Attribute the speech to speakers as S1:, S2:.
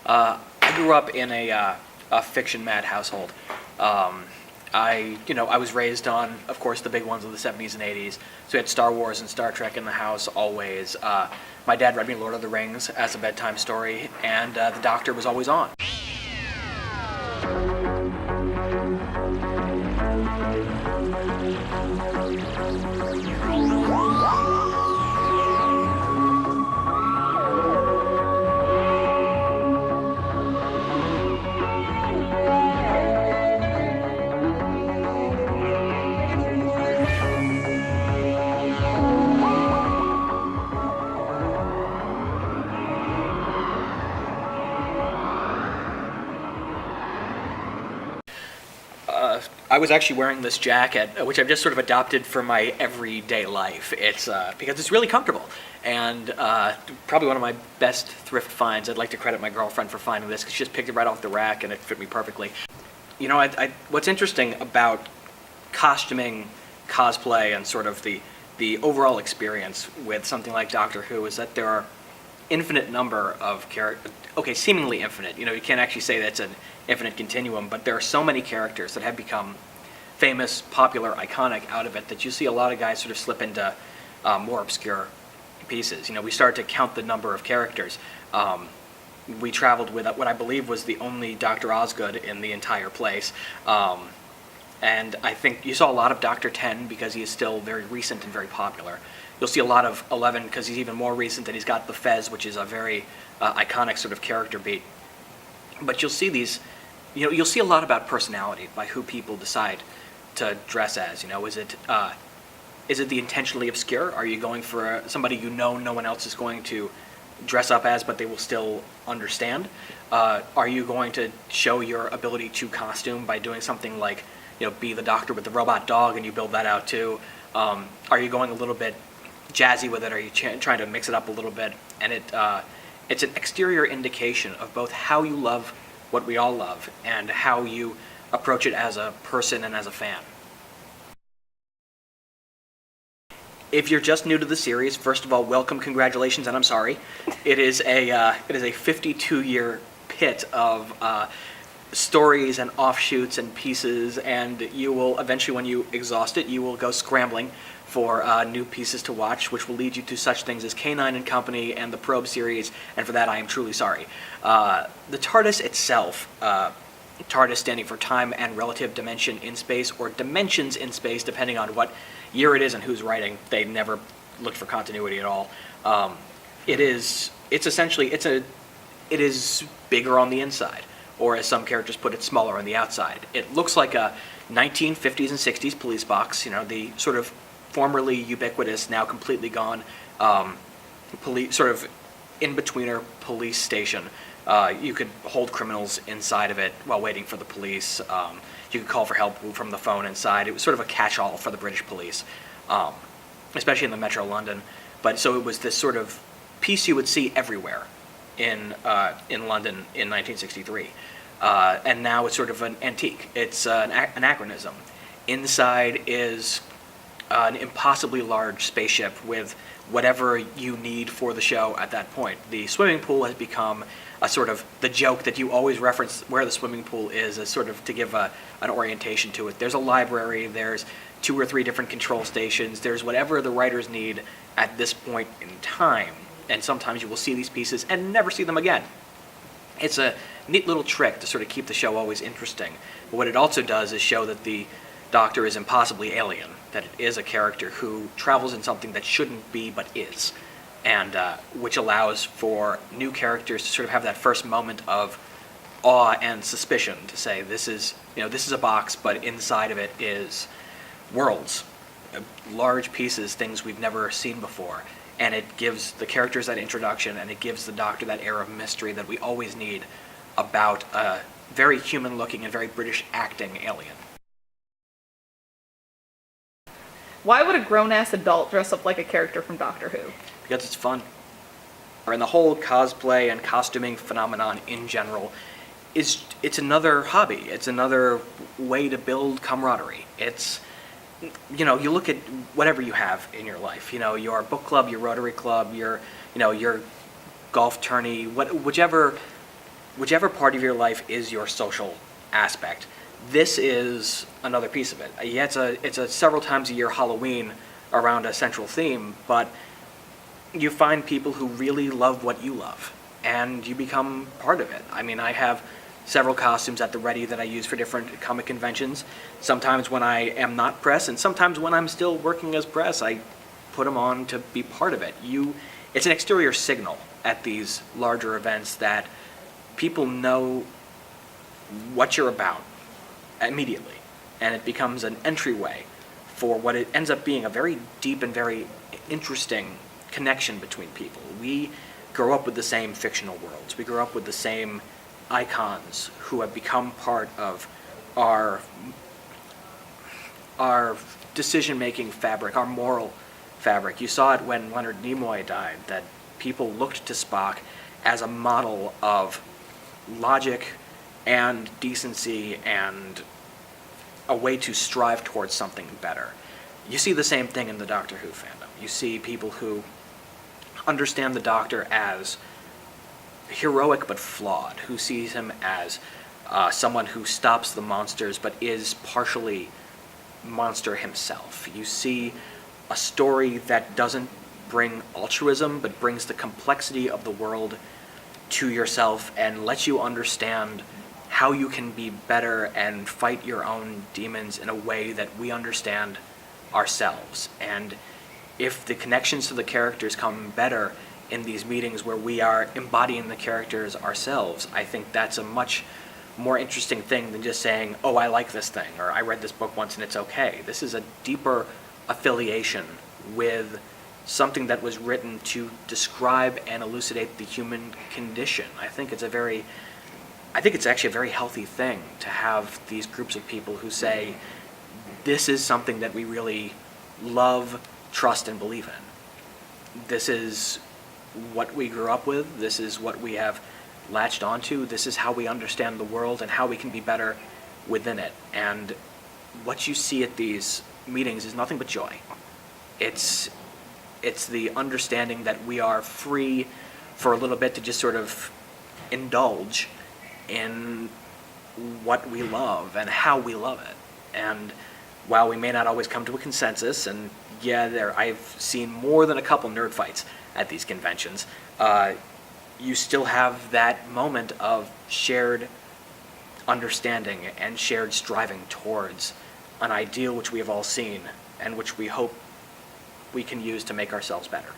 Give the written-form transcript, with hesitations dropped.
S1: I grew up in a fiction mad household. I was raised on, of course, the big ones of the 70s and 80s. So we had Star Wars and Star Trek in the house always. My dad read me Lord of the Rings as a bedtime story, and The Doctor was always on. I was actually wearing this jacket, which I've just sort of adopted for my everyday life. It's because it's really comfortable, and probably one of my best thrift finds. I'd like to credit my girlfriend for finding this because she just picked it right off the rack and it fit me perfectly. You know, what's interesting about costuming, cosplay, and sort of the overall experience with something like Doctor Who is that there are infinite number of characters. Okay, seemingly infinite. You know, you can't actually say that's an infinite continuum, but there are so many characters that have become famous, popular, iconic out of it that you see a lot of guys sort of slip into more obscure pieces. You know, we started to count the number of characters. We traveled with what I believe was the only Dr. Osgood in the entire place. And I think you saw a lot of Dr. 10 because he is still very recent and very popular. You'll see a lot of 11 because he's even more recent, and he's got the Fez, which is a very iconic sort of character beat. But you'll see these, you know, you'll see a lot about personality by who people decide to dress as. You know, is it the intentionally obscure? Are you going for somebody you know no one else is going to dress up as, but they will still understand? Are you going to show your ability to costume by doing something like, you know, be the Doctor with the robot dog and you build that out too? Are you going a little bit jazzy with it? Are you trying to mix it up a little bit? And it's an exterior indication of both how you love what we all love and how you approach it as a person and as a fan. If you're just new to the series, first of all, welcome, congratulations, and I'm sorry. It is a 52-year pit of stories and offshoots and pieces, and you will eventually, when you exhaust it, you will go scrambling for new pieces to watch, which will lead you to such things as K9 and Company and the Probe series, and for that I am truly sorry. The TARDIS itself, TARDIS standing for Time and Relative Dimension in Space, or Dimensions in Space, depending on what year it is and who's writing. They never looked for continuity at all. It is bigger on the inside, or as some characters put it, smaller on the outside. It looks like a 1950s and 60s police box, you know, the sort of formerly ubiquitous, now completely gone, police, sort of in-betweener police station. You could hold criminals inside of it while waiting for the police. You could call for help from the phone inside. It was sort of a catch-all for the British police, especially in the Metro London. But so it was this sort of piece you would see everywhere in London in 1963. And now it's sort of an antique. It's an anachronism. Inside is an impossibly large spaceship with whatever you need for the show at that point. The swimming pool has become a sort of the joke that you always reference where the swimming pool is, as sort of to give an orientation to it. There's a library, there's 2 or 3 different control stations, there's whatever the writers need at this point in time. And sometimes you will see these pieces and never see them again. It's a neat little trick to sort of keep the show always interesting. But what it also does is show that the Doctor is impossibly alien, that it is a character who travels in something that shouldn't be but is, and which allows for new characters to sort of have that first moment of awe and suspicion to say, this is a box, but inside of it is worlds, large pieces, things we've never seen before. And it gives the characters that introduction, and it gives the Doctor that air of mystery that we always need about a very human-looking and very British acting alien.
S2: Why would a grown-ass adult dress up like a character from Doctor Who?
S1: Because it's fun. And the whole cosplay and costuming phenomenon in general it's another hobby. It's another way to build camaraderie. It's, you know, you look at whatever you have in your life, you know, your book club, your Rotary club, your golf tourney, whichever whichever part of your life is your social aspect, this is another piece of it. Yeah, it's a several times a year Halloween around a central theme, but you find people who really love what you love, and you become part of it. I mean, I have several costumes at the ready that I use for different comic conventions. Sometimes when I am not press, and sometimes when I'm still working as press, I put them on to be part of it. It's an exterior signal at these larger events that people know what you're about immediately, and it becomes an entryway for what it ends up being a very deep and very interesting connection between people. We grow up with the same fictional worlds. We grow up with the same icons who have become part of our decision-making fabric, our moral fabric. You saw it when Leonard Nimoy died, that people looked to Spock as a model of logic and decency and a way to strive towards something better. You see the same thing in the Doctor Who fandom. You see people who understand the Doctor as heroic but flawed, who sees him as someone who stops the monsters but is partially monster himself. You see a story that doesn't bring altruism but brings the complexity of the world to yourself and lets you understand how you can be better and fight your own demons in a way that we understand ourselves. And if the connections to the characters come better in these meetings where we are embodying the characters ourselves, I think that's a much more interesting thing than just saying, oh, I like this thing, or I read this book once and it's okay. This is a deeper affiliation with something that was written to describe and elucidate the human condition. I think it's actually a very healthy thing to have these groups of people who say, this is something that we really love, trust, and believe in. This is what we grew up with. This is what we have latched onto. This is how we understand the world and how we can be better within it. And what you see at these meetings is nothing but joy. It's the understanding that we are free for a little bit to just sort of indulge in what we love and how we love it. And while we may not always come to a consensus, and yeah, I've seen more than a couple nerd fights at these conventions, you still have that moment of shared understanding and shared striving towards an ideal which we have all seen and which we hope we can use to make ourselves better.